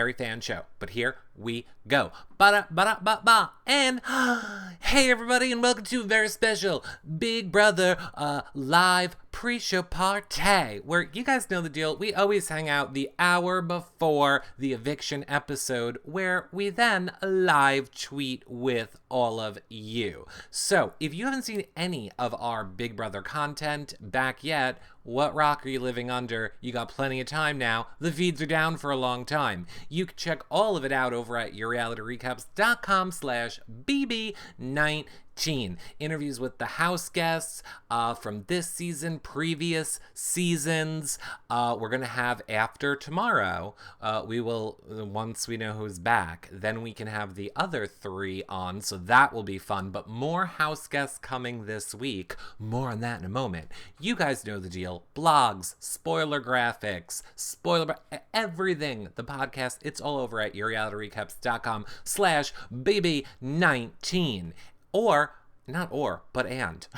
very fan show. But here we go. Ba-da-ba-da-ba-ba. And hey everybody, and welcome to a very special Big Brother live pre-show party, where you guys know the deal. We always hang out the hour before the eviction episode, where we then live tweet with all of you. So if you haven't seen any of our Big Brother content back yet, what rock are you living under? You got plenty of time now. The feeds are down for a long time. You can check all of it out over at yourrealityrecaps.com/BB19. Interviews with the house guests from this season, previous seasons. We're going to have after tomorrow. We will, once we know who's back, then we can have the other three on. So that will be fun. But more house guests coming this week. More on that in a moment. You guys know the deal. Blogs, spoiler graphics, everything. The podcast, it's all over at yourrealityrecaps.com/BB19. Or, not or, but and.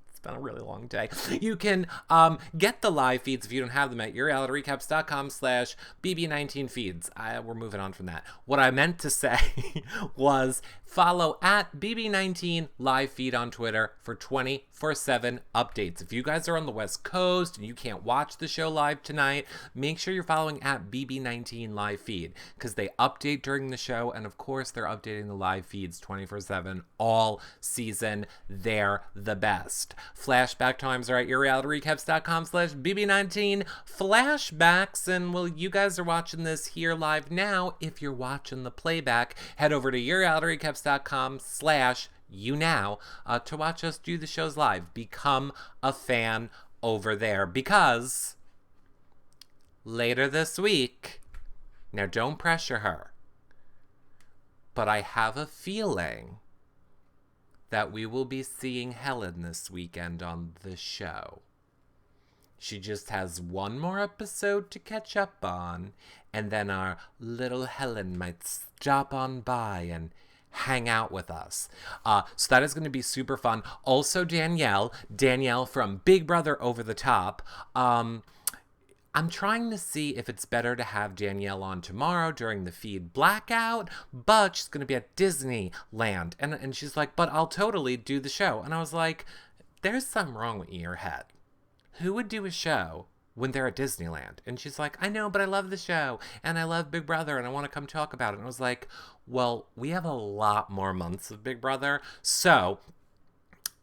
It's been a really long day. You can get the live feeds if you don't have them at yourrealityrecaps.com/BB19 feeds. We're moving on from that. What I meant to say was follow at BB19 live feed on Twitter for 24/7 updates. If you guys are on the West Coast and you can't watch the show live tonight, make sure you're following at BB19 live feed, because they update during the show, and of course they're updating the live feeds 24/7 all season. They're the best. Flashback times are at yourrealityrecaps.com/BB19 flashbacks. And well, you guys are watching this here live now. If you're watching the playback, head over to yourrealityrecaps.com/YouNow to watch us do the shows live. Become a fan over there, because later this week, now don't pressure her, but I have a feeling that we will be seeing Helen this weekend on the show. She just has one more episode to catch up on, and then our little Helen might stop on by and hang out with us. So that is going to be super fun. Also, Danielle from Big Brother Over the Top. I'm trying to see if it's better to have Danielle on tomorrow during the feed blackout, but she's going to be at Disneyland. And she's like, but I'll totally do the show. And I was like, there's something wrong with your head. Who would do a show when they're at Disneyland? And she's like, I know, but I love the show, and I love Big Brother, and I want to come talk about it. And I was like, well, we have a lot more months of Big Brother, so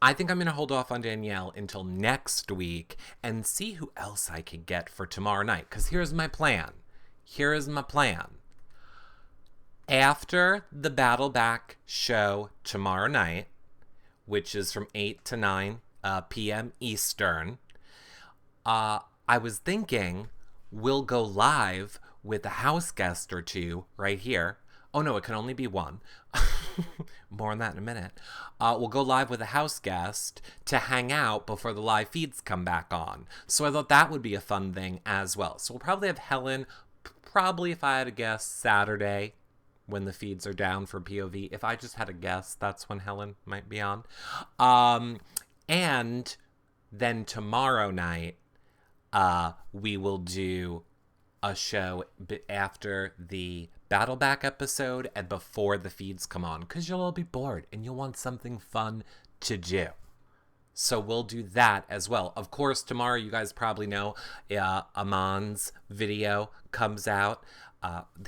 I think I'm going to hold off on Danielle until next week and see who else I could get for tomorrow night. Because here's my plan. After the Battle Back show tomorrow night, which is from 8 to 9 p.m. Eastern, I was thinking we'll go live with a house guest or two right here. Oh no, it can only be one. More on that in a minute. We'll go live with a house guest to hang out before the live feeds come back on. So I thought that would be a fun thing as well. So we'll probably have Helen, probably, if I had a guess, Saturday when the feeds are down for POV. If I just had a guess, that's when Helen might be on. And then tomorrow night, we will do a show after the Battle Back episode and before the feeds come on, because you'll all be bored and you'll want something fun to do. So we'll do that as well. Of course, tomorrow, you guys probably know, Aman's video comes out.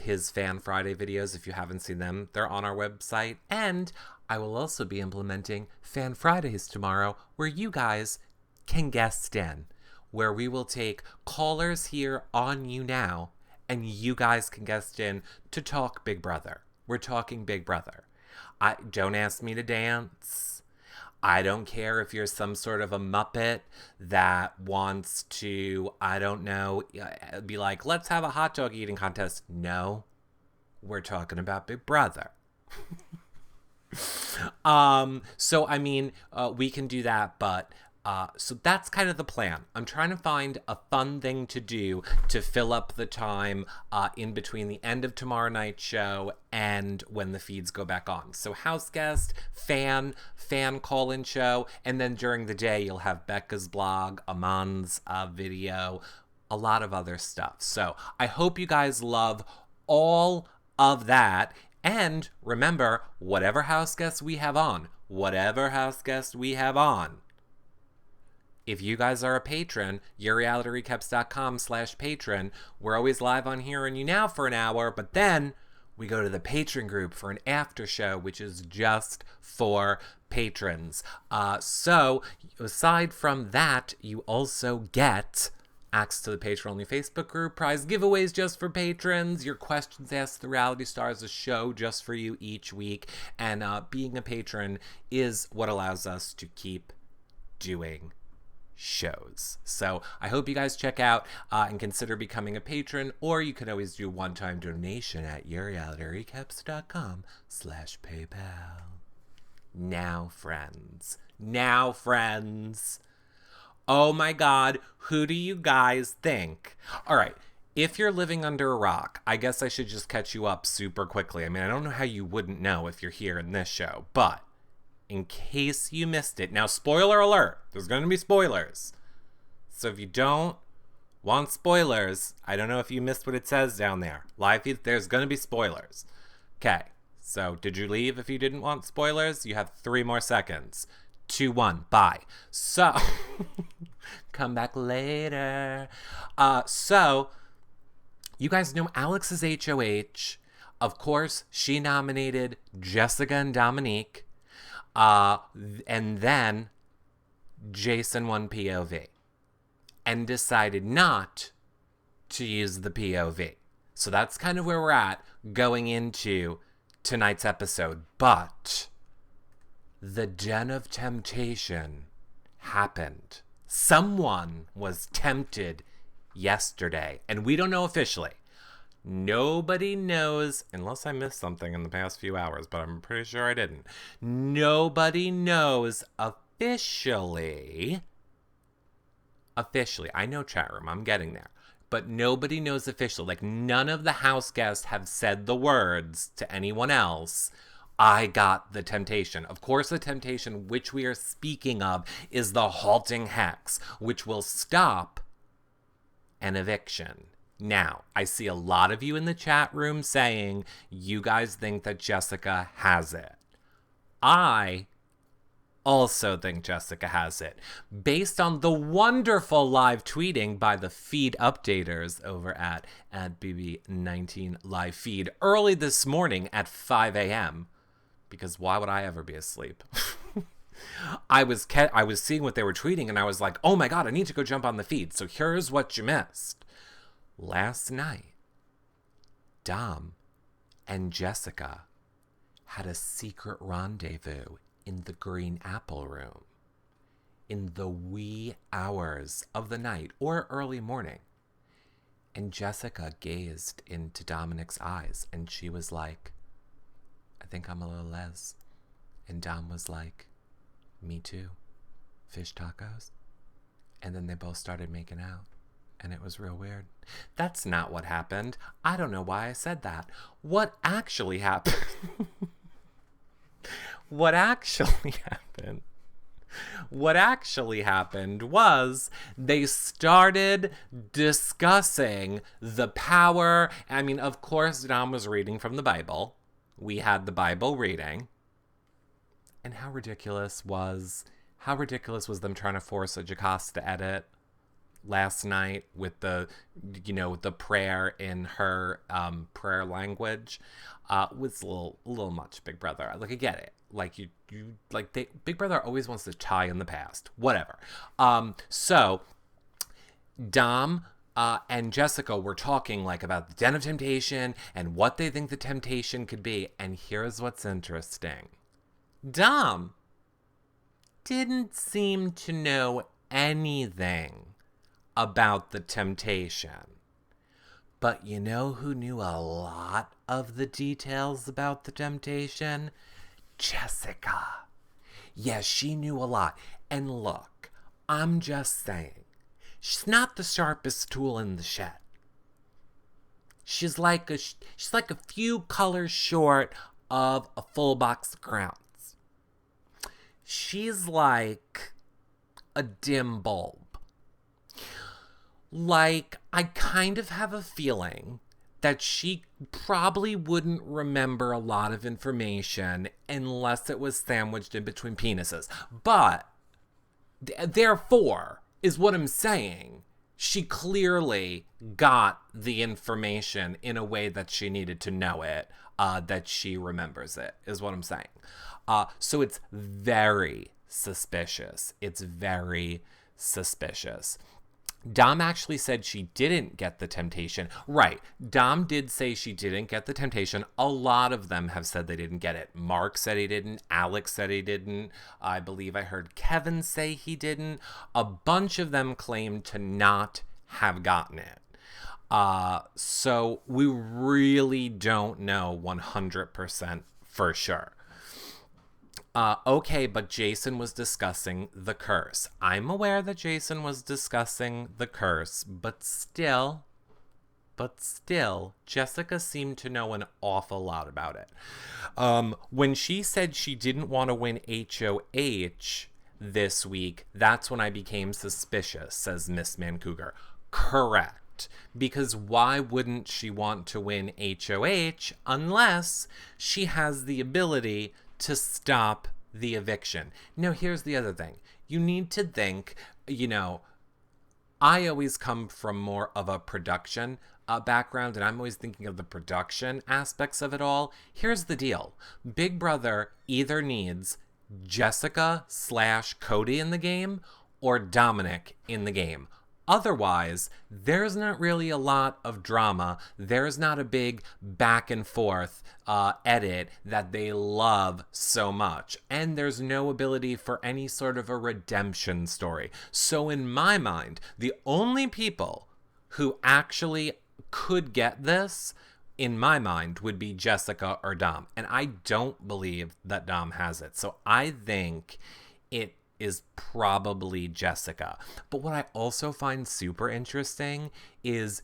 His Fan Friday videos, if you haven't seen them, they're on our website. And I will also be implementing Fan Fridays tomorrow, where you guys can guest in, where we will take callers here on You Now, and you guys can guest in to talk Big Brother. We're talking Big Brother. Don't ask me to dance. I don't care if you're some sort of a Muppet that wants to, I don't know, be like, let's have a hot dog eating contest. No, we're talking about Big Brother. So, I mean, we can do that, but so that's kind of the plan. I'm trying to find a fun thing to do to fill up the time in between the end of tomorrow night's show and when the feeds go back on. So house guest, fan call-in show, and then during the day you'll have Becca's blog, Aman's video, a lot of other stuff. So I hope you guys love all of that. And remember, whatever house guests we have on, if you guys are a patron, yourrealityrecaps.com/patron. We're always live on Here and You Now for an hour, but then we go to the patron group for an after show, which is just for patrons. So aside from that, you also get access to the patron-only Facebook group, prize giveaways just for patrons, your questions asked the Reality Stars, a show just for you each week, and being a patron is what allows us to keep doing shows. So I hope you guys check out and consider becoming a patron, or you could always do a one-time donation at yourrealityrecaps.com/PayPal. Now, friends. Oh my God, who do you guys think? All right, if you're living under a rock, I guess I should just catch you up super quickly. I mean, I don't know how you wouldn't know if you're here in this show, but in case you missed it. Now, spoiler alert, there's going to be spoilers. So if you don't want spoilers, I don't know if you missed what it says down there. Live feed, there's going to be spoilers. Okay, so did you leave if you didn't want spoilers? You have 3 more seconds. 2, 1, bye. So, come back later. So, you guys know Alex's HOH. Of course, she nominated Jessica and Dominique. And then Jason won POV and decided not to use the POV. So that's kind of where we're at going into tonight's episode. But the Den of Temptation happened. Someone was tempted yesterday, and we don't know officially. Nobody knows, unless I missed something in the past few hours, but I'm pretty sure I didn't. Nobody knows officially. I know chat room, I'm getting there. But nobody knows officially. Like, none of the house guests have said the words to anyone else, I got the temptation. Of course, the temptation which we are speaking of is the halting hex, which will stop an eviction. Now, I see a lot of you in the chat room saying you guys think that Jessica has it. I also think Jessica has it, based on the wonderful live tweeting by the feed updaters over at BB19 live feed early this morning at 5 a.m. Because why would I ever be asleep? I was seeing what they were tweeting, and I was like, oh my God, I need to go jump on the feed. So here's what you missed. Last night, Dom and Jessica had a secret rendezvous in the Green Apple Room in the wee hours of the night or early morning. And Jessica gazed into Dominic's eyes, and she was like, I think I'm a little les. And Dom was like, me too. Fish tacos. And then they both started making out. And it was real weird. That's not what happened. I don't know why I said that. What actually happened? What actually happened was they started discussing the power. I mean, of course, Dom was reading from the Bible. We had the Bible reading. And how ridiculous was them trying to force a Jocasta edit last night with the prayer in her prayer language was a little much, Big Brother. Like, I get it. Like Big Brother always wants to tie in the past. Whatever. So Dom and Jessica were talking like about the Den of Temptation and what they think the temptation could be. And here's what's interesting. Dom didn't seem to know anything about the temptation. But you know who knew a lot of the details about the temptation? Jessica. Yes, she knew a lot. And look, I'm just saying, she's not the sharpest tool in the shed. She's like a few colors short of a full box of crowns. She's like a dim bulb. Like, I kind of have a feeling that she probably wouldn't remember a lot of information unless it was sandwiched in between penises. But, therefore, is what I'm saying. She clearly got the information in a way that she needed to know it, that she remembers it, is what I'm saying. So it's very suspicious. It's very suspicious. Dom actually said she didn't get the temptation. Right. Dom did say she didn't get the temptation. A lot of them have said they didn't get it. Mark said he didn't. Alex said he didn't. I believe I heard Kevin say he didn't. A bunch of them claimed to not have gotten it. So we really don't know 100% for sure. Okay, but Jason was discussing the curse. I'm aware that Jason was discussing the curse, but still, Jessica seemed to know an awful lot about it. When she said she didn't want to win HOH this week, that's when I became suspicious, says Miss Mancougar. Correct. Because why wouldn't she want to win HOH unless she has the ability to stop the eviction? Now, here's the other thing. You need to think, I always come from more of a production background, and I'm always thinking of the production aspects of it all. Here's the deal. Big Brother either needs Jessica/Cody in the game or Dominic in the game. Otherwise, there's not really a lot of drama. There's not a big back and forth edit that they love so much. And there's no ability for any sort of a redemption story. So in my mind, the only people who actually could get this, in my mind, would be Jessica or Dom. And I don't believe that Dom has it. So I think it is probably Jessica. But what I also find super interesting is,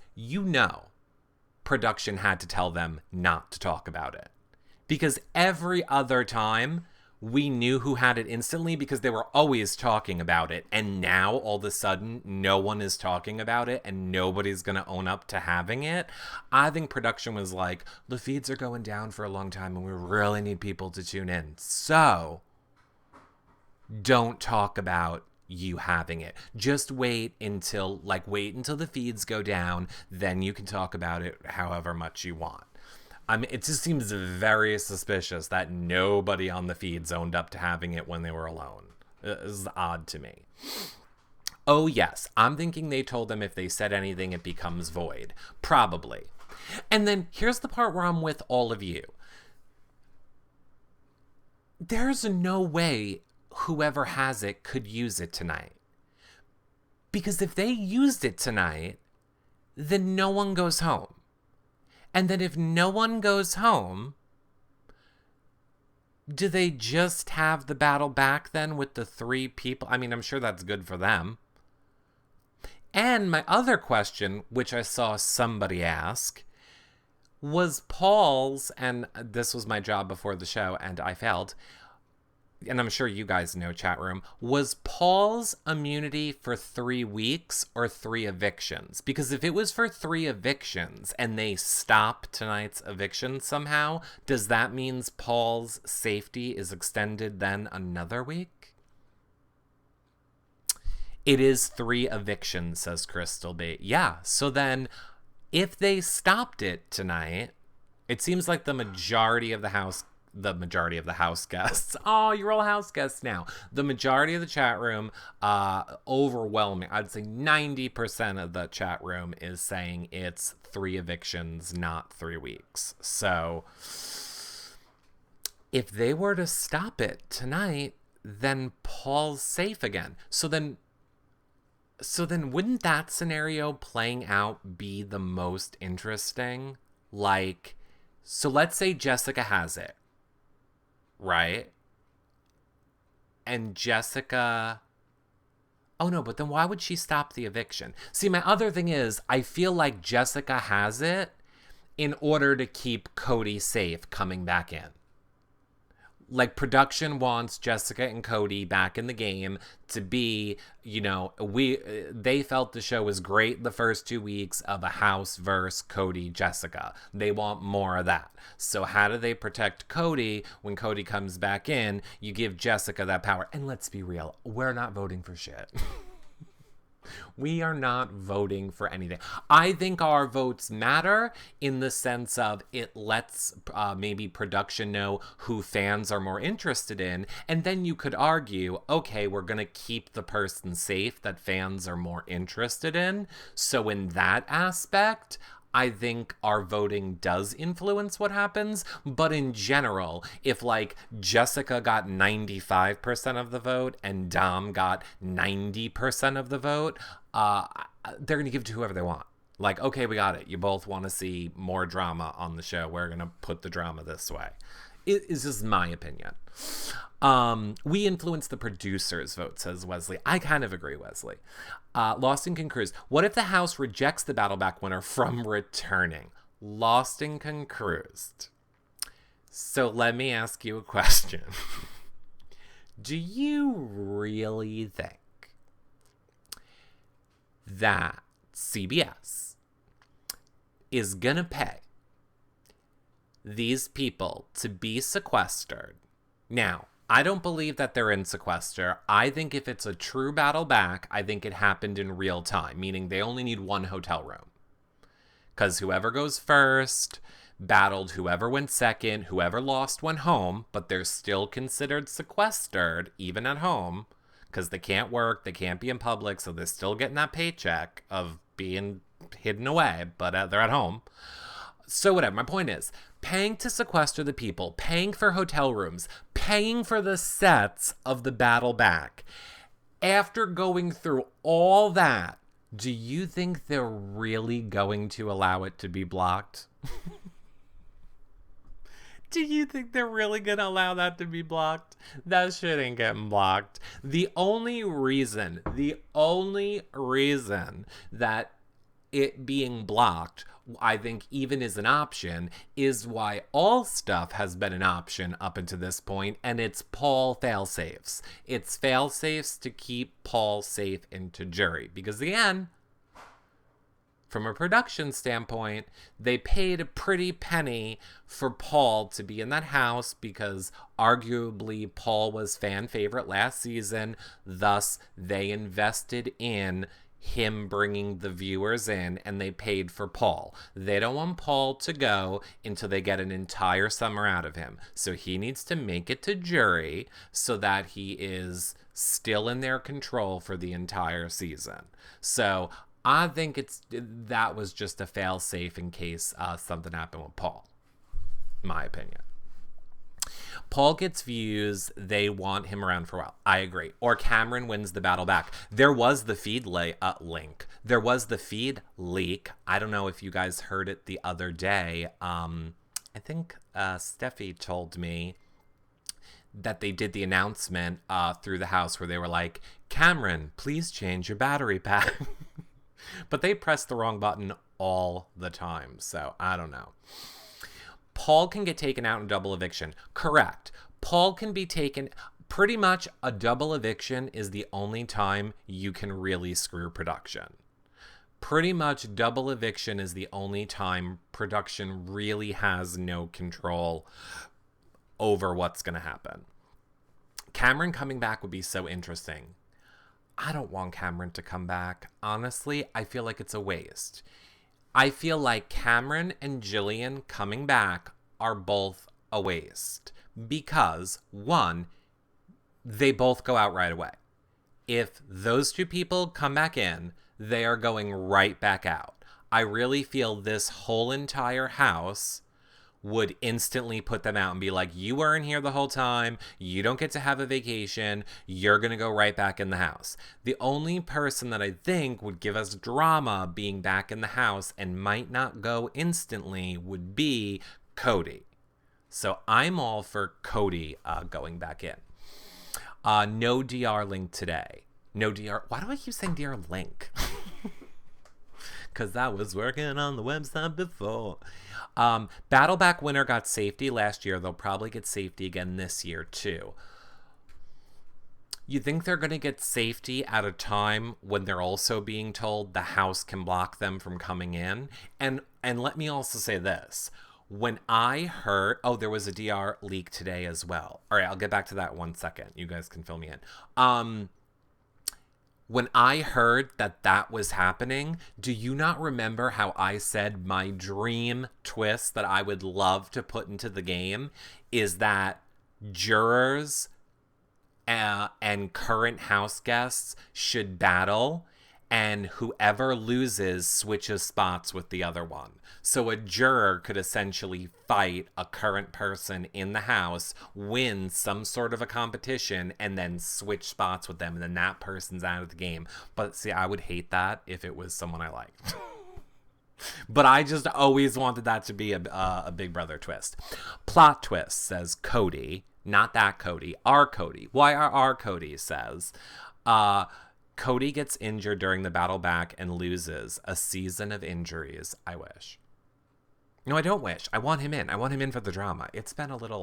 production had to tell them not to talk about it. Because every other time, we knew who had it instantly because they were always talking about it. And now, all of a sudden, no one is talking about it and nobody's going to own up to having it. I think production was like, the feeds are going down for a long time and we really need people to tune in. So don't talk about you having it. Just wait until the feeds go down. Then you can talk about it however much you want. It just seems very suspicious that nobody on the feeds owned up to having it when they were alone. It's odd to me. Oh, yes. I'm thinking they told them if they said anything, it becomes void. Probably. And then here's the part where I'm with all of you. There's no way whoever has it could use it tonight. Because if they used it tonight, then no one goes home. And then if no one goes home, do they just have the battle back then with the 3 people? I mean, I'm sure that's good for them. And my other question, which I saw somebody ask, was Paul's, and this was my job before the show, and I failed, and I'm sure you guys know, chat room, was Paul's immunity for 3 weeks or 3 evictions? Because if it was for 3 evictions and they stop tonight's eviction somehow, does that mean Paul's safety is extended then another week? It is 3 evictions, says Crystal B. Yeah, so then if they stopped it tonight, it seems like the majority of the house guests. Oh, you're all house guests now. The majority of the chat room, overwhelming, I'd say 90% of the chat room is saying it's 3 evictions, not 3 weeks. So if they were to stop it tonight, then Paul's safe again. So then wouldn't that scenario playing out be the most interesting? So let's say Jessica has it. Right? And Jessica... Oh no, but then why would she stop the eviction? See, my other thing is, I feel like Jessica has it in order to keep Cody safe coming back in. like, production wants Jessica and Cody back in the game to be, they felt the show was great the first 2 weeks of a House versus Cody Jessica. They want more of that. So how do they protect Cody when Cody comes back in? You give Jessica that power. And let's be real, we're not voting for shit. We are not voting for anything. I think our votes matter in the sense of it lets maybe production know who fans are more interested in. And then you could argue, okay, we're going to keep the person safe that fans are more interested in. So in that aspect, I think our voting does influence what happens. But in general, if like Jessica got 95% of the vote and Dom got 90% of the vote, they're going to give it to whoever they want. Like, okay, we got it. You both want to see more drama on the show. We're going to put the drama this way. It is just my opinion. We influence the producer's vote, says Wesley. I kind of agree, Wesley. Lost and Concruise. What if the House rejects the Battleback winner from returning? Lost and Concruised. So let me ask you a question. Do you really think that CBS is going to pay these people to be sequestered? Now, I don't believe that they're in sequester. I think if it's a true battle back, I think it happened in real time, meaning they only need one hotel room. Because whoever goes first battled whoever went second, whoever lost went home, but they're still considered sequestered, even at home, because they can't work, they can't be in public, so they're still getting that paycheck of being hidden away, but they're at home. So whatever, my point is, paying to sequester the people, paying for hotel rooms, paying for the sets of the battle back. After going through all that, do you think they're really going to allow it to be blocked? Do you think they're really going to allow that to be blocked? That shit ain't getting blocked. The only reason that it being blocked, I think, even is an option, is why all stuff has been an option up until this point, and it's Paul fail-safes. It's fail-safes to keep Paul safe into jury. Because again, from a production standpoint, they paid a pretty penny for Paul to be in that house because arguably Paul was fan favorite last season. Thus, they invested in him bringing the viewers in, and they paid for Paul. They don't want Paul to go until they get an entire summer out of him. So he needs to make it to jury so that he is still in their control for the entire season. So I think that was just a fail-safe in case something happened with Paul. My opinion. Paul gets views. They want him around for a while. I agree. Or Cameron wins the battle back. There was the feed link. There was the feed leak. I don't know if you guys heard it the other day. I think Steffi told me that they did the announcement through the house where they were like, Cameron, please change your battery pack. But they press the wrong button all the time, so I don't know. Paul can get taken out in double eviction. Correct. Paul can be taken... Pretty much a double eviction is the only time you can really screw production. Pretty much double eviction is the only time production really has no control over what's going to happen. Cameron coming back would be so interesting. I don't want Cameron to come back. Honestly, I feel like it's a waste. I feel like Cameron and Jillian coming back are both a waste. Because, one, they both go out right away. If those two people come back in, they are going right back out. I really feel this whole entire house would instantly put them out and be like, you weren't here the whole time, you don't get to have a vacation, you're gonna go right back in the house. The only person that I think would give us drama being back in the house and might not go instantly would be Cody. So I'm all for Cody going back in. No DR link today. No DR. Why do I keep saying DR link? Because I was working on the website before. Battleback winner got safety last year. They'll probably get safety again this year, too. You think they're going to get safety at a time when they're also being told the house can block them from coming in? And let me also say this. When I heard, there was a DR leak today as well. All right, I'll get back to that 1 second. You guys can fill me in. When I heard that was happening, do you not remember how I said my dream twist that I would love to put into the game is that jurors and current house guests should battle, and whoever loses switches spots with the other one. So a juror could essentially fight a current person in the house, win some sort of a competition, and then switch spots with them, and then that person's out of the game. But see, I would hate that if it was someone I liked. But I just always wanted that to be a Big Brother twist. Plot twist, says Cody. Not that Cody, our Cody. YRR Cody says, Cody gets injured during the battle back and loses a season of injuries. I wish. No, I don't wish. I want him in. I want him in for the drama. It's been a little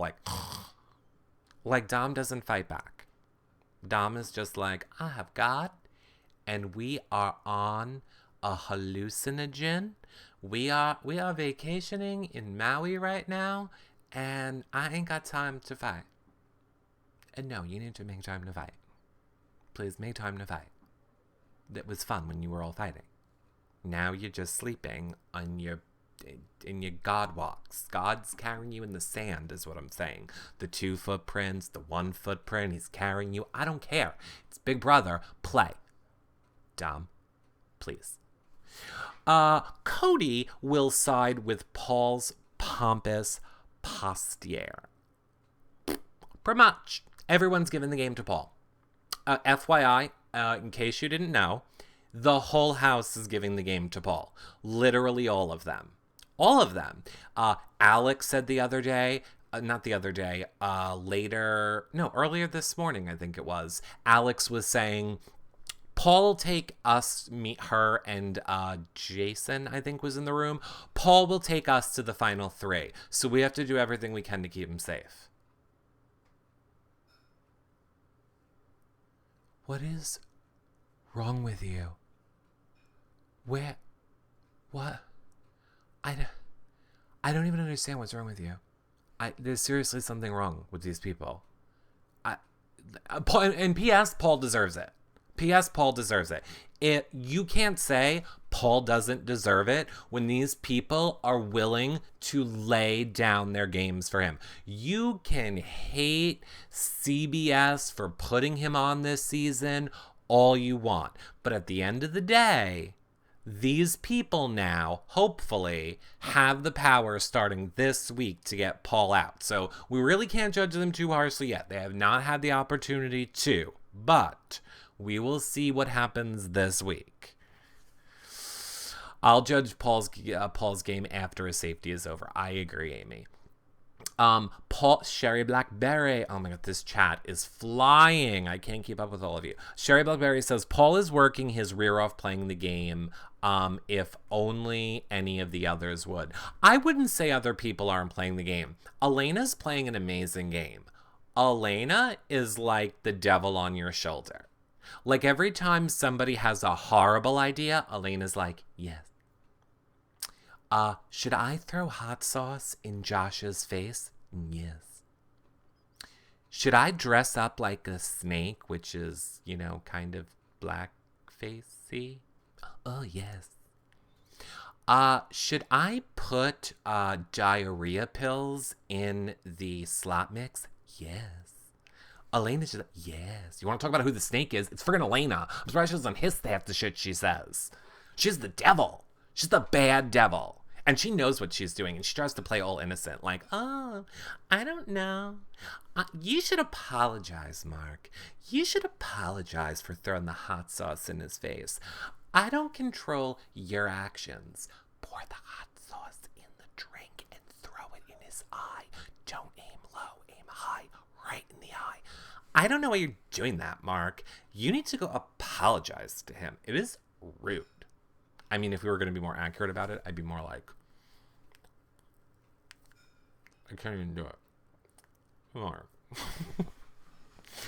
like Dom doesn't fight back. Dom is just like, I have God, and we are on a hallucinogen. We are vacationing in Maui right now, and I ain't got time to fight. And no, you need to make time to fight. Please make time to fight. That was fun when you were all fighting. Now you're just sleeping in your God walks. God's carrying you in the sand is what I'm saying. The 2 footprints, the 1 footprint, he's carrying you. I don't care. It's Big Brother. Play. Dom, please. Cody will side with Paul's pompous posture. Pretty much. Everyone's giving the game to Paul. FYI, in case you didn't know, the whole house is giving the game to Paul. Literally all of them. All of them. Alex said the other day, earlier this morning, I think it was, Alex was saying, Paul take us, her, and Jason, I think, was in the room. Paul will take us to the final 3. So we have to do everything we can to keep him safe. What is wrong with you? What? I don't even understand what's wrong with you. There's seriously something wrong with these people. And P.S. Paul deserves it. P.S. Paul deserves it. You can't say Paul doesn't deserve it when these people are willing to lay down their games for him. You can hate CBS for putting him on this season all you want. But at the end of the day, these people now, hopefully, have the power starting this week to get Paul out. So we really can't judge them too harshly yet. They have not had the opportunity to. But we will see what happens this week. I'll judge Paul's game after his safety is over. I agree, Amy. Sherry Blackberry. Oh my God, this chat is flying. I can't keep up with all of you. Sherry Blackberry says, Paul is working his rear off playing the game. If only any of the others would. I wouldn't say other people aren't playing the game. Elena's playing an amazing game. Elena is like the devil on your shoulder. Like every time somebody has a horrible idea, Elena's like, yes. Should I throw hot sauce in Josh's face? Yes. Should I dress up like a snake, which is, kind of black-facey? Oh, yes. Should I put diarrhea pills in the slot mix? Yes. Elena's just like, yes. You want to talk about who the snake is? It's friggin' Elena. I'm surprised she doesn't hiss half the shit she says. She's the devil. She's the bad devil. And she knows what she's doing, and she tries to play all innocent. Like, oh, I don't know. You should apologize, Mark. You should apologize for throwing the hot sauce in his face. I don't control your actions. Pour the hot sauce in the drink and throw it in his eye. Don't aim low, aim high, right in the eye. I don't know why you're doing that, Mark. You need to go apologize to him. It is rude. I mean, if we were going to be more accurate about it, I'd be more like, I can't even do it. Or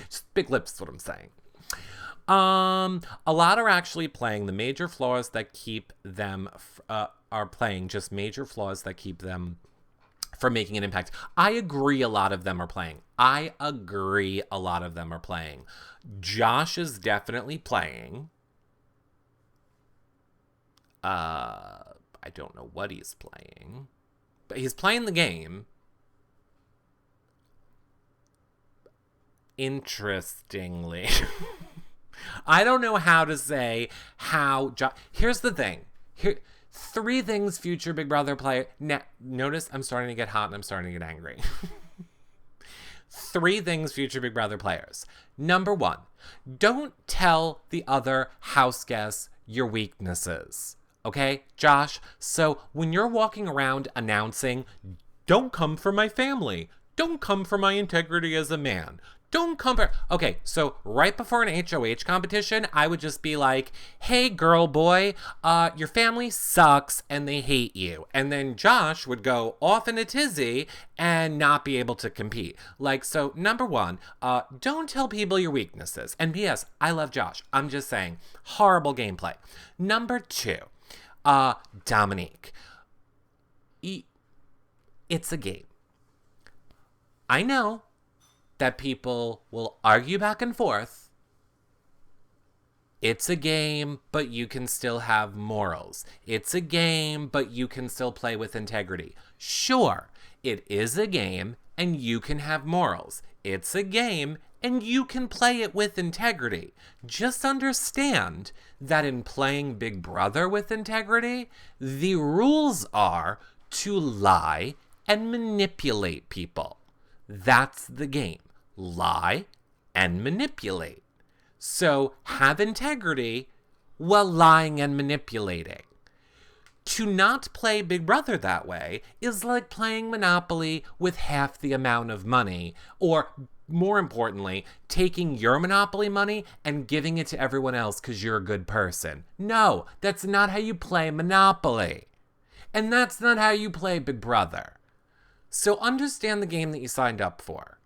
just big lips is what I'm saying. A lot are actually playing the major flaws that keep them are playing just major flaws that keep them from making an impact. I agree a lot of them are playing. Josh is definitely playing. I don't know what he's playing, but he's playing the game. Interestingly. I don't know how to say how here's the thing. Here 3 things future Big Brother player. Notice I'm starting to get hot and I'm starting to get angry. 3 things future Big Brother players. Number 1, don't tell the other house guests your weaknesses. Okay, Josh? So when you're walking around announcing, don't come for my family. Don't come for my integrity as a man. Don't come for... Okay, so right before an HOH competition, I would just be like, hey, girl, boy, your family sucks and they hate you. And then Josh would go off in a tizzy and not be able to compete. Like, so number 1, don't tell people your weaknesses. And P.S., I love Josh. I'm just saying, horrible gameplay. Number 2, Dominique. It's a game. I know that people will argue back and forth. It's a game, but you can still have morals. It's a game, but you can still play with integrity. Sure, it is a game, and you can have morals. It's a game, and you can play it with integrity. Just understand that in playing Big Brother with integrity, the rules are to lie and manipulate people. That's the game. Lie and manipulate. So have integrity while lying and manipulating. To not play Big Brother that way is like playing Monopoly with half the amount of money, or more importantly, taking your Monopoly money and giving it to everyone else because you're a good person. No, that's not how you play Monopoly. And that's not how you play Big Brother. So understand the game that you signed up for.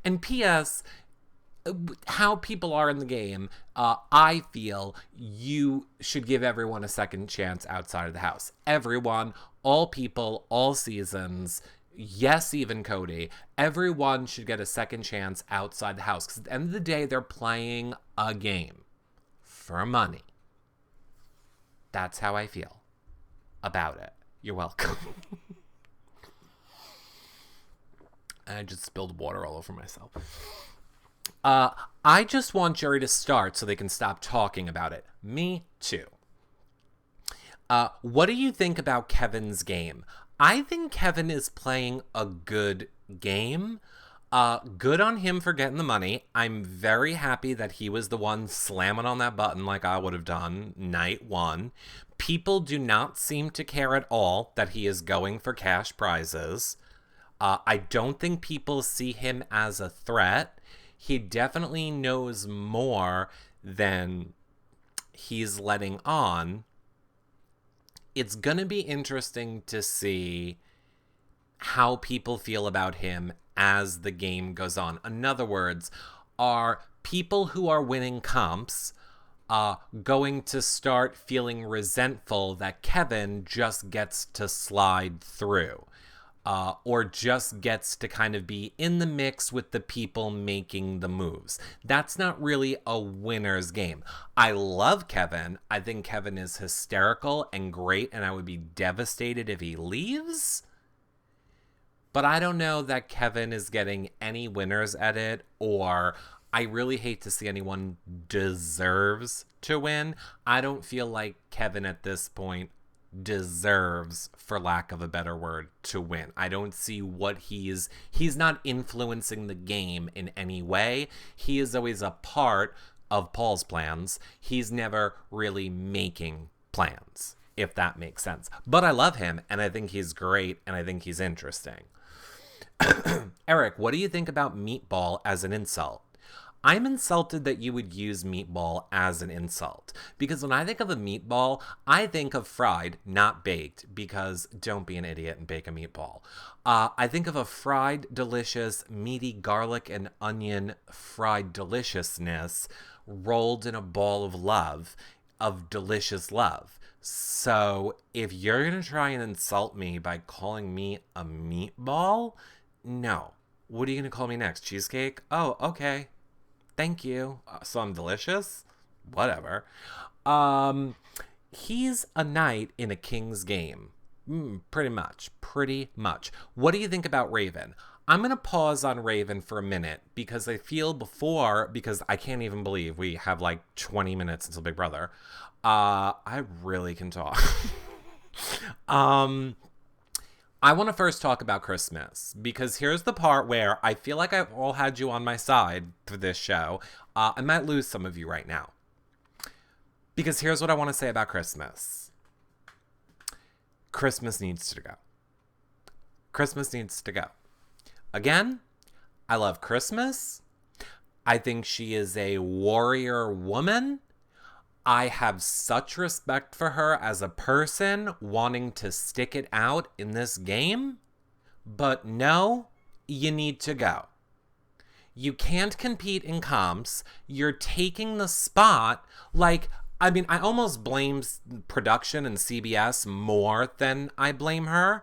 And P.S., how people are in the game, I feel you should give everyone a second chance outside of the house. Everyone, all people, all seasons, yes, even Cody, everyone should get a second chance outside the house. Because at the end of the day, they're playing a game for money. That's how I feel about it. You're welcome. I just spilled water all over myself. I just want Jerry to start so they can stop talking about it. Me too. What do you think about Kevin's game? I think Kevin is playing a good game. Good on him for getting the money. I'm very happy that he was the one slamming on that button like I would have done night 1. People do not seem to care at all that he is going for cash prizes. I don't think people see him as a threat. He definitely knows more than he's letting on. It's going to be interesting to see how people feel about him as the game goes on. In other words, are people who are winning comps going to start feeling resentful that Kevin just gets to slide through? Or just gets to kind of be in the mix with the people making the moves. That's not really a winner's game. I love Kevin. I think Kevin is hysterical and great, and I would be devastated if he leaves. But I don't know that Kevin is getting any winners at it, or I really hate to see anyone deserves to win. I don't feel like Kevin at this point deserves, for lack of a better word, to win. I don't see what he's not influencing the game in any way. He is always a part of Paul's plans. He's never really making plans, if that makes sense. But I love him, and I think he's great, and I think he's interesting. Eric, what do you think about meatball as an insult? I'm insulted that you would use meatball as an insult. Because when I think of a meatball, I think of fried, not baked, because don't be an idiot and bake a meatball. I think of a fried, delicious, meaty garlic and onion fried deliciousness rolled in a ball of love, of delicious love. So if you're going to try and insult me by calling me a meatball, no. What are you going to call me next? Cheesecake? Oh, okay. Thank you. So I'm delicious? Whatever. He's a knight in a king's game. Pretty much. Pretty much. What do you think about Raven? I'm going to pause on Raven for a minute because I feel because I can't even believe we have like 20 minutes until Big Brother. I really can talk. I want to first talk about Christmas because here's the part where I feel like I've all had you on my side for this show. I might lose some of you right now. Because here's what I want to say about Christmas. Christmas needs to go. Christmas needs to go. Again, I love Christmas. I think she is a warrior woman. I have such respect for her as a person wanting to stick it out in this game. But no, you need to go. You can't compete in comps. You're taking the spot. I almost blame production and CBS more than I blame her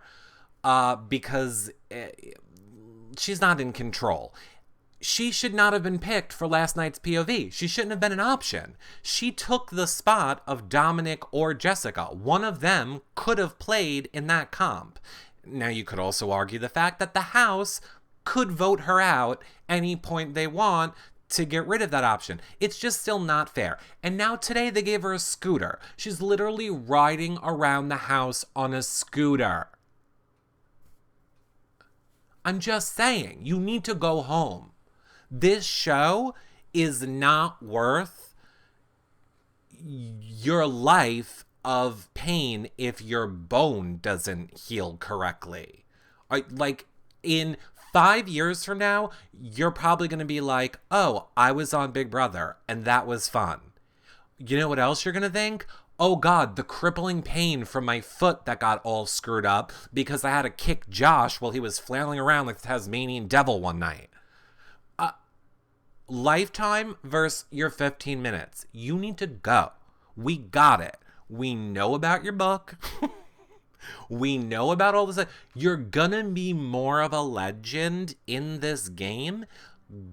because she's not in control. She should not have been picked for last night's POV. She shouldn't have been an option. She took the spot of Dominic or Jessica. One of them could have played in that comp. Now, you could also argue the fact that the House could vote her out any point they want to get rid of that option. It's just still not fair. And now today they gave her a scooter. She's literally riding around the house on a scooter. I'm just saying, you need to go home. This show is not worth your life of pain if your bone doesn't heal correctly. Like, in 5 years from now, you're probably going to be like, oh, I was on Big Brother, and that was fun. You know what else you're going to think? Oh, God, the crippling pain from my foot that got all screwed up because I had to kick Josh while he was flailing around like the Tasmanian devil one night. Lifetime versus your 15 minutes. You need to go. We got it. We know about your book. We know about all this. You're gonna be more of a legend in this game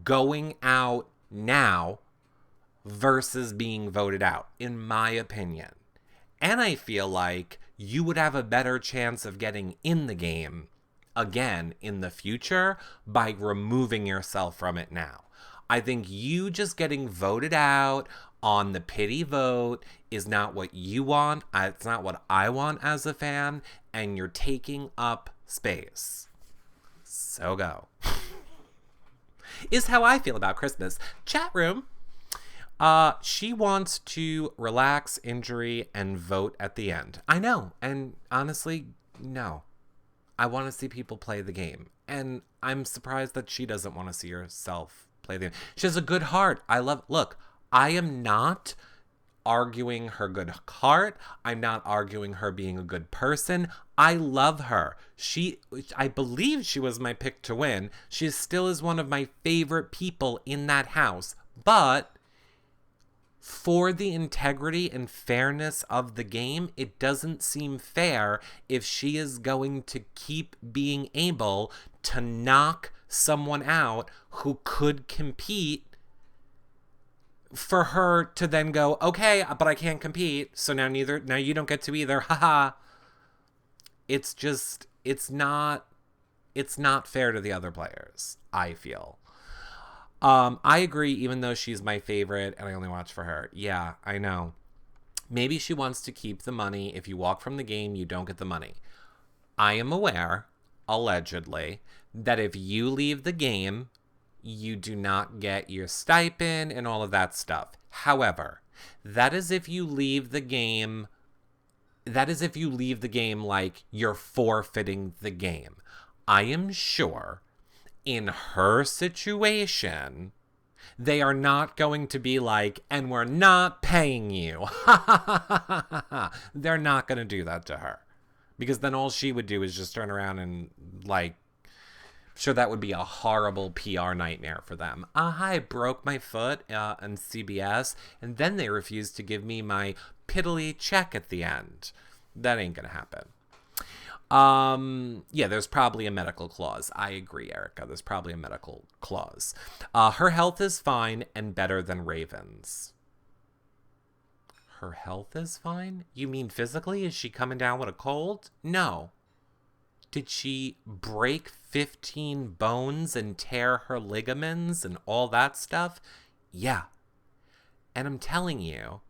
going out now versus being voted out, in my opinion. And I feel like you would have a better chance of getting in the game again in the future by removing yourself from it now. I think you just getting voted out on the pity vote is not what you want. It's not what I want as a fan. And you're taking up space. So go. Is how I feel about Christmas. Chat room. She wants to relax injury and vote at the end. I know. And honestly, no. I want to see people play the game. And I'm surprised that she doesn't want to see herself play the game. She has a good heart. Look, I am not arguing her good heart. I'm not arguing her being a good person. I love her. I believe she was my pick to win. She still is one of my favorite people in that house. But for the integrity and fairness of the game, it doesn't seem fair if she is going to keep being able to knock someone out who could compete for her to then go, okay, but I can't compete, so now you don't get to either. Haha. It's not fair to the other players, I feel. I agree, even though she's my favorite and I only watch for her. Yeah, I know. Maybe she wants to keep the money. If you walk from the game, you don't get the money. I am aware, allegedly, that if you leave the game, you do not get your stipend and all of that stuff. However, that is if you leave the game like you're forfeiting the game. I am sure in her situation, They are not going to be like, and we're not paying you. They're not going to do that to her. Because then all she would do is just turn around and, like, sure, that would be a horrible PR nightmare for them. I broke my foot on CBS, and then they refused to give me my piddly check at the end. That ain't going to happen. Yeah, there's probably a medical clause. I agree, Erica. There's probably a medical clause. Her health is fine and better than Raven's. Her health is fine? You mean physically? Is she coming down with a cold? No. Did she break 15 bones and tear her ligaments and all that stuff? Yeah. And I'm telling you,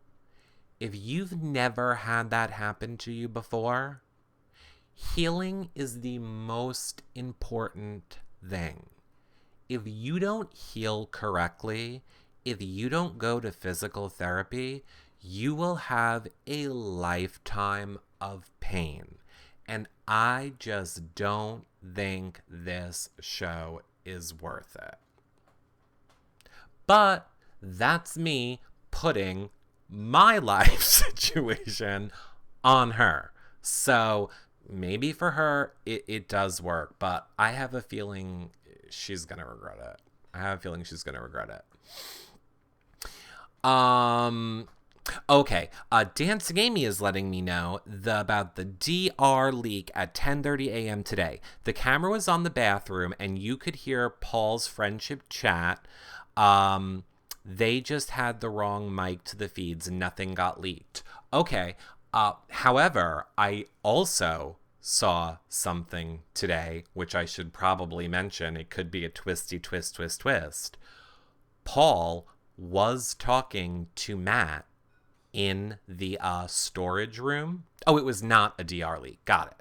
if you've never had that happen to you before, healing is the most important thing. If you don't heal correctly, if you don't go to physical therapy, you will have a lifetime of pain. And I just don't think this show is worth it. But that's me putting my life situation on her. So maybe for her, it does work. But I have a feeling she's going to regret it. Okay, Dancing Amy is letting me know about the DR leak at 10:30 a.m. today. The camera was on the bathroom, and you could hear Paul's friendship chat. They just had the wrong mic to the feeds, and nothing got leaked. Okay, however, I also saw something today, which I should probably mention. It could be a twisty twist. Paul was talking to Matt in the storage room. Oh, it was not a DR leak. Got it.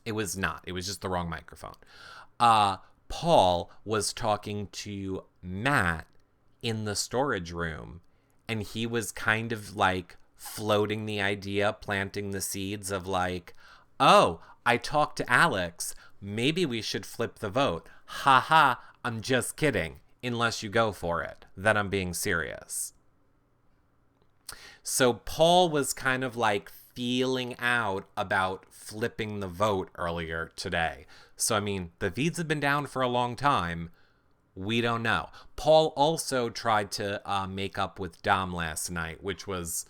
It was not. It was just the wrong microphone. Paul was talking to Matt in the storage room, and he was kind of like floating the idea, planting the seeds of like, oh, I talked to Alex. Maybe we should flip the vote. Ha ha, I'm just kidding. Unless you go for it, then I'm being serious. So Paul was kind of like feeling out about flipping the vote earlier today. So, I mean, the feeds have been down for a long time. We don't know. Paul also tried to make up with Dom last night, which was...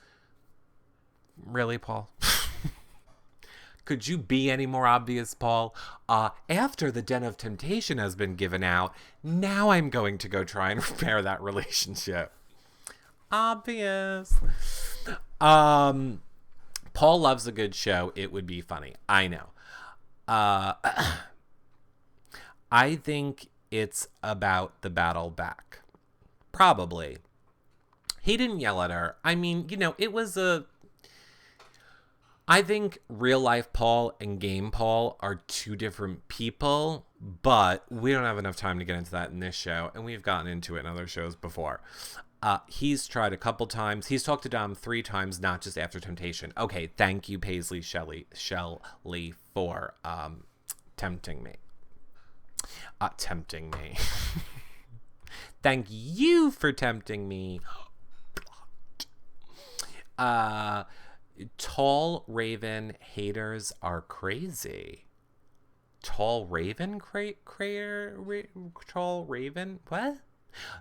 Really, Paul? Could you be any more obvious, Paul? After the Den of Temptation has been given out, now I'm going to go try and repair that relationship. Obvious. Paul loves a good show. It would be funny. I know. I think it's about the battle back. Probably. He didn't yell at her. I mean, you know, it was a... I think real life Paul and game Paul are two different people, but we don't have enough time to get into that in this show, and we've gotten into it in other shows before. He's tried a couple times. He's talked to Dom 3 times, not just after Temptation. Okay, thank you, Paisley Shelley, for tempting me. Tempting me. Thank you for tempting me. Tall Raven haters are crazy. Tall Raven Tall Raven? What?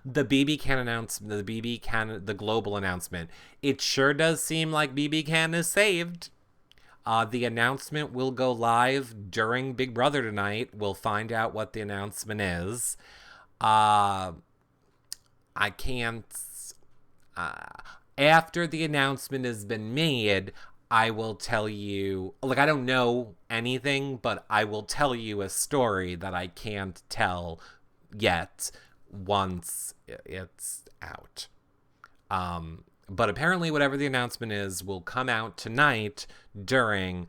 The BB Can announcement, the global announcement. It sure does seem like BB Can is saved. The announcement will go live during Big Brother tonight. We'll find out what the announcement is. I can't... after the announcement has been made, I will tell you... Like, I don't know anything, but I will tell you a story that I can't tell yet once it's out. But apparently whatever the announcement is will come out tonight during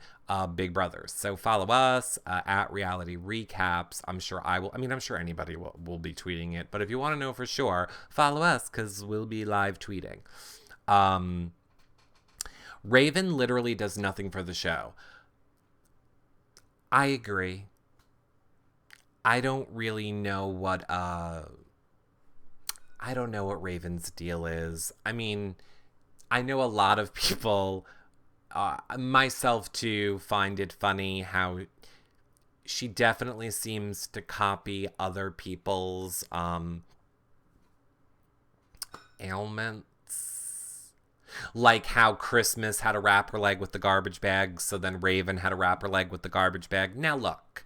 Big Brother. So follow us at Reality Recaps. I'm sure I will. I mean, I'm sure anybody will be tweeting it. But if you want to know for sure, follow us because we'll be live tweeting. Raven literally does nothing for the show. I agree. I don't really know what... I I don't know what Raven's deal is. I mean, I know a lot of people, myself too, find it funny how she definitely seems to copy other people's ailments. Like how Christmas had a wrap her leg with the garbage bag, so then Raven had a wrap her leg with the garbage bag. Now look,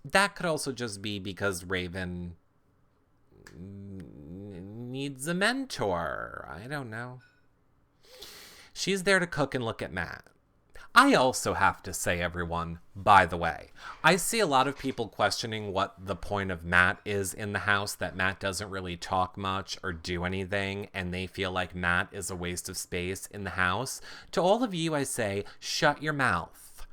that could also just be because Raven needs a mentor. I don't know. She's there to cook and look at Matt. I also have to say, everyone, by the way, I see a lot of people questioning what the point of Matt is in the house, that Matt doesn't really talk much or do anything, and they feel like Matt is a waste of space in the house. To all of you, I say, shut your mouth.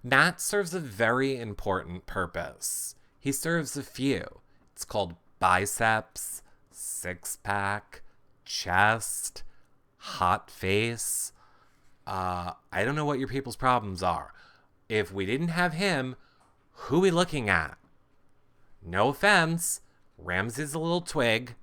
Matt serves a very important purpose. He serves a few. It's called biceps, six-pack, chest, hot face. I don't know what your people's problems are. If we didn't have him, who are we looking at? No offense, Ramsay's a little twig.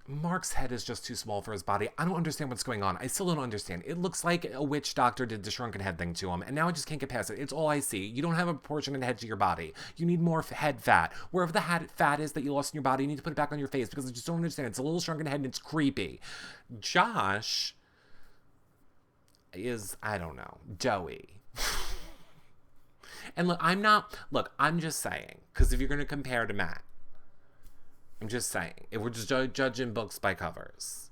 Mark's head is just too small for his body. I don't understand what's going on. I still don't understand. It looks like a witch doctor did the shrunken head thing to him, and now I just can't get past it. It's all I see. You don't have a proportionate head to your body. You need more head fat. Wherever the fat is that you lost in your body, you need to put it back on your face, because I just don't understand. It's a little shrunken head and it's creepy. Josh is, I don't know, doughy. And I'm just saying, because if you're going to compare to Matt, I'm just saying, if we're just judging books by covers,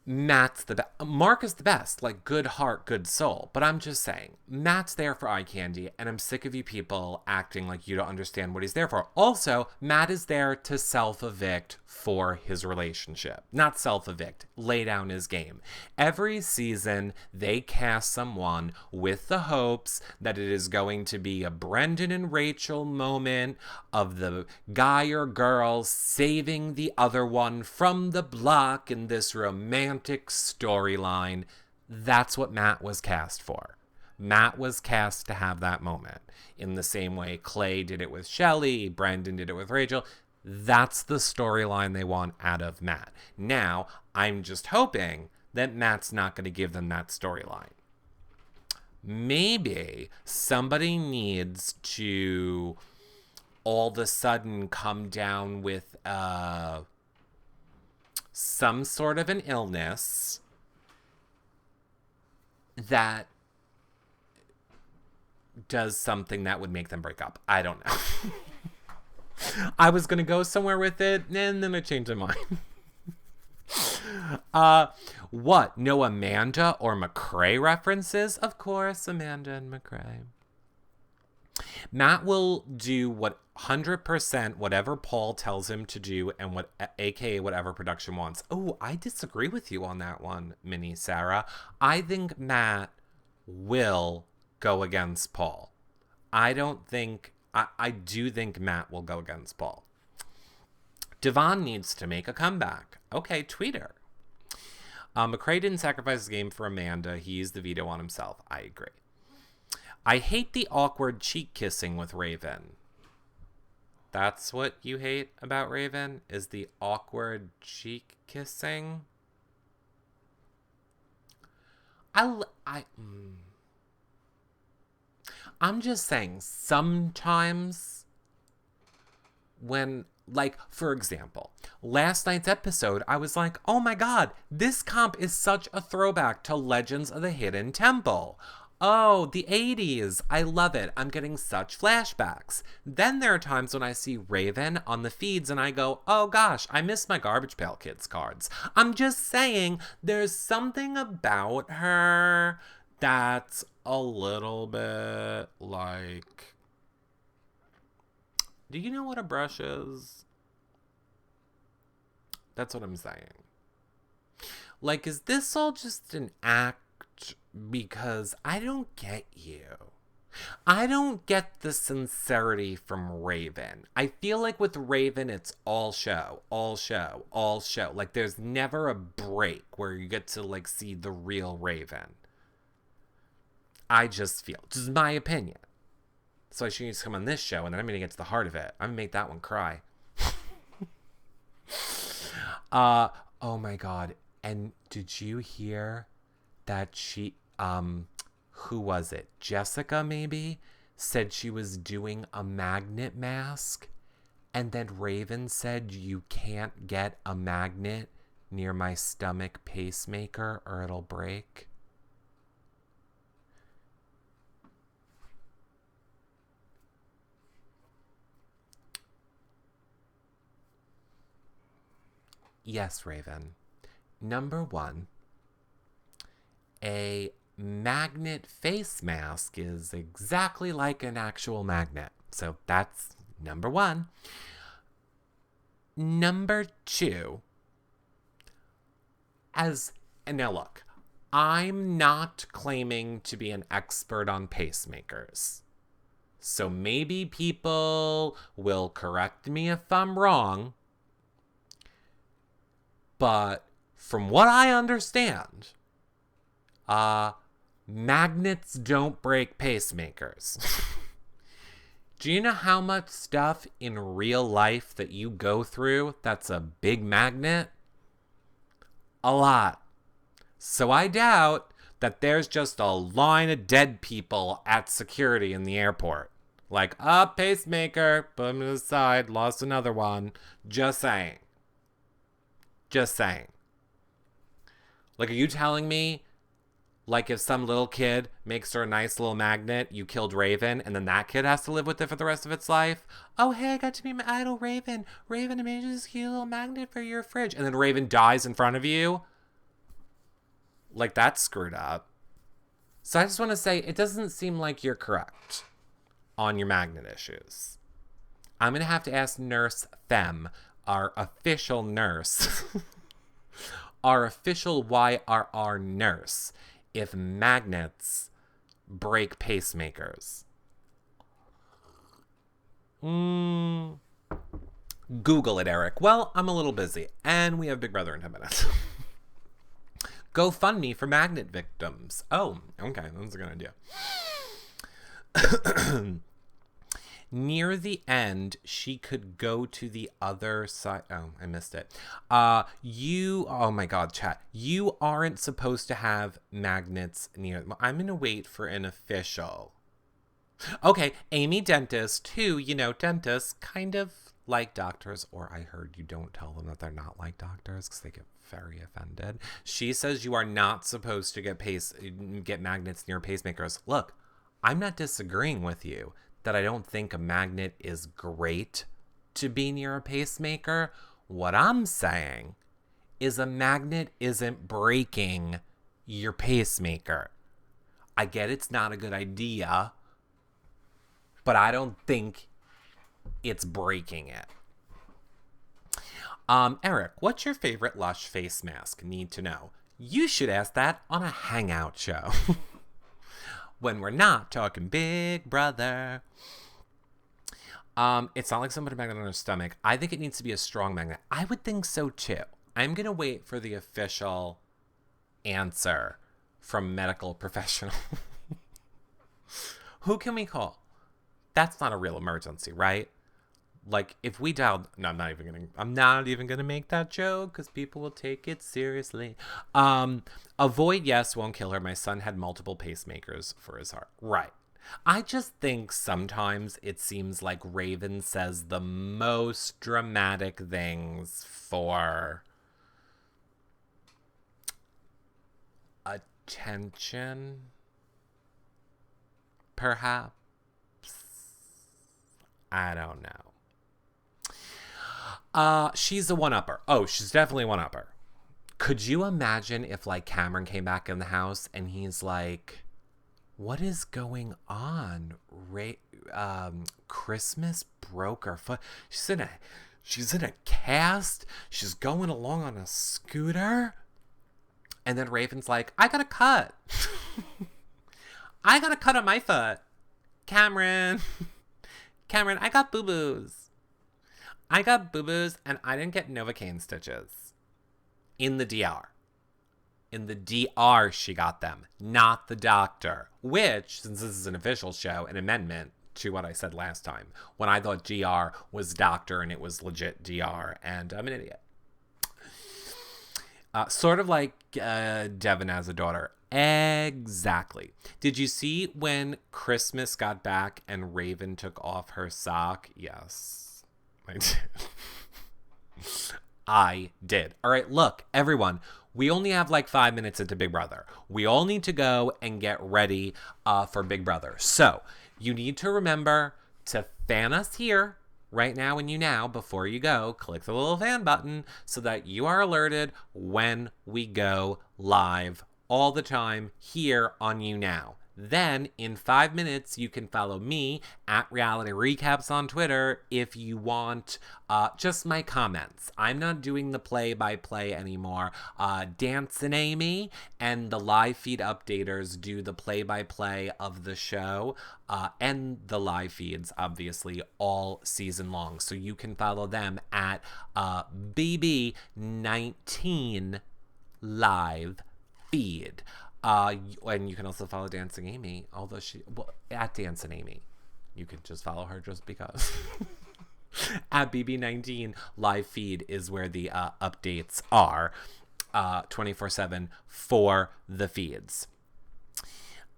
Matt's the best. Mark is the best, like good heart, good soul. But I'm just saying, Matt's there for eye candy, and I'm sick of you people acting like you don't understand what he's there for. Also, Matt is there to self-evict for his relationship. Not self-evict, lay down his game. Every season, they cast someone with the hopes that it is going to be a Brendan and Rachel moment of the guy or girl saving the other one from the block in this romantic storyline. That's what Matt was cast for. Matt was cast to have that moment. In the same way Clay did it with Shelley, Brendan did it with Rachel. That's the storyline they want out of Matt. Now, I'm just hoping that Matt's not going to give them that storyline. Maybe somebody needs to all of a sudden come down with some sort of an illness that does something that would make them break up. I don't know. I was going to go somewhere with it, and then I changed my mind. What? No Amanda or McCrae references? Of course, Amanda and McCrae. Matt will do 100% whatever Paul tells him to do, and aka whatever production wants. Oh, I disagree with you on that one, Mini Sarah. I think Matt will go against Paul. I do think Matt will go against Paul. Devon needs to make a comeback. Okay, tweet her. McCrae didn't sacrifice his game for Amanda. He used the veto on himself. I agree. I hate the awkward cheek kissing with Raven. That's what you hate about Raven? Is the awkward cheek kissing? I'm just saying, sometimes when, like, for example, last night's episode, I was like, oh my god, this comp is such a throwback to Legends of the Hidden Temple. Oh, the 80s. I love it. I'm getting such flashbacks. Then there are times when I see Raven on the feeds and I go, oh gosh, I miss my Garbage Pail Kids cards. I'm just saying, there's something about her that's a little bit like, do you know what a brush is? That's what I'm saying. Like, is this all just an act? Because I don't get you. I don't get the sincerity from Raven. I feel like with Raven, it's all show, all show, all show. Like, there's never a break where you get to, like, see the real Raven. I just feel, just my opinion. So she needs to come on this show, and then I'm going to get to the heart of it. I'm going to make that one cry. Oh my God. And did you hear that who was it? Jessica, maybe? Said she was doing a magnet mask. And then Raven said, you can't get a magnet near my stomach pacemaker or it'll break. Yes, Raven. Number one, a magnet face mask is exactly like an actual magnet. So that's number one. Number two, and now look, I'm not claiming to be an expert on pacemakers. So maybe people will correct me if I'm wrong. But from what I understand, magnets don't break pacemakers. Do you know how much stuff in real life that you go through that's a big magnet? A lot. So I doubt that there's just a line of dead people at security in the airport. Like, pacemaker, put him to the side, lost another one. Just saying. Just saying. Like, are you telling me, like, if some little kid makes her a nice little magnet, you killed Raven, and then that kid has to live with it for the rest of its life? Oh, hey, I got to be my idol, Raven. Raven, I made you this cute little magnet for your fridge. And then Raven dies in front of you? Like, that's screwed up. So I just want to say, it doesn't seem like you're correct on your magnet issues. I'm going to have to ask Nurse Femme, our official nurse, our official YRR nurse, if magnets break pacemakers. Google it, Eric. Well, I'm a little busy, and we have Big Brother in 10 minutes. GoFundMe for magnet victims. Oh, okay, that's a good idea. Near the end, she could go to the other side. Oh, I missed it. Oh my God, chat. You aren't supposed to have magnets near. I'm going to wait for an official. Okay, Amy Dentist, too. Dentists kind of like doctors, or I heard you don't tell them that they're not like doctors because they get very offended. She says you are not supposed to get magnets near pacemakers. Look, I'm not disagreeing with you that I don't think a magnet is great to be near a pacemaker. What I'm saying is a magnet isn't breaking your pacemaker. I get it's not a good idea, but I don't think it's breaking it. Eric, what's your favorite Lush face mask? Need to know. You should ask that on a hangout show. When we're not talking Big Brother. It's not like someone put a magnet on her stomach. I think it needs to be a strong magnet. I would think so too. I'm going to wait for the official answer from medical professional. Who can we call? That's not a real emergency, right? Like, if we dialed... No, I'm not even gonna make that joke because people will take it seriously. Avoid yes won't kill her. My son had multiple pacemakers for his heart. Right. I just think sometimes it seems like Raven says the most dramatic things for attention, perhaps. I don't know. She's a one-upper. Oh, she's definitely a one-upper. Could you imagine if, like, Cameron came back in the house and he's like, what is going on? Christmas broke her foot. She's in a cast. She's going along on a scooter. And then Raven's like, I got a cut. I got a cut on my foot. Cameron, I got boo-boos. I got boo-boos and I didn't get Novocaine stitches. In the DR. In the DR she got them, not the doctor. Which, since this is an official show, an amendment to what I said last time when I thought GR was Doctor and it was legit DR, and I'm an idiot. Sort of like Devin as a daughter. Exactly. Did you see when Christmas got back and Raven took off her sock? Yes, I did. I did. All right, look, everyone. We only have like 5 minutes into Big Brother. We all need to go and get ready for Big Brother. So you need to remember to fan us here right now and now before you go. Click the little fan button so that you are alerted when we go live all the time here on You Now. Then, in 5 minutes, you can follow me at Reality Recaps on Twitter if you want just my comments. I'm not doing the play-by-play anymore. Dance and Amy and the live feed updaters do the play-by-play of the show and the live feeds, obviously, all season long. So you can follow them at BB19 Live Feed. And you can also follow Dancing Amy, although at Dancing Amy. You can just follow her just because. At BB19 Live Feed is where the updates are 24/7 for the feeds.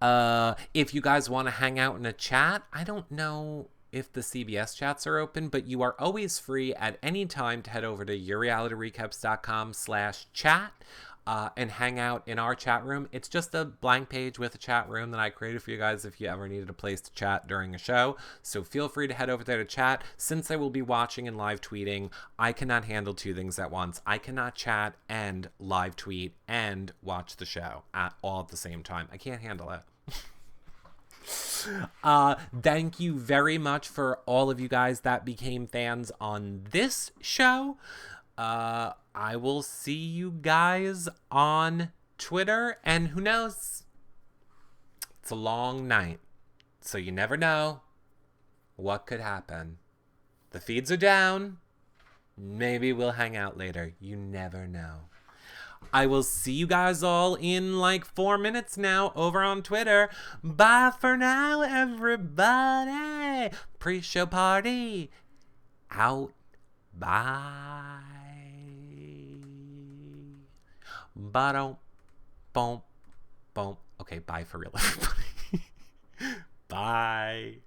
If you guys want to hang out in a chat, I don't know if the CBS chats are open, but you are always free at any time to head over to yourrealityrecaps.com/chat. And hang out in our chat room. It's just a blank page with a chat room that I created for you guys if you ever needed a place to chat during a show. So feel free to head over there to chat. Since I will be watching and live tweeting, I cannot handle two things at once. I cannot chat and live tweet and watch the show all at the same time. I can't handle it. Thank you very much for all of you guys that became fans on this show. I will see you guys on Twitter, and who knows? It's a long night, so you never know what could happen. The feeds are down. Maybe we'll hang out later. You never know. I will see you guys all in like 4 minutes now over on Twitter. Bye for now, everybody. Pre-show party out. Bye. Ba-dum, boom, boom. Okay, bye for real, everybody. Bye.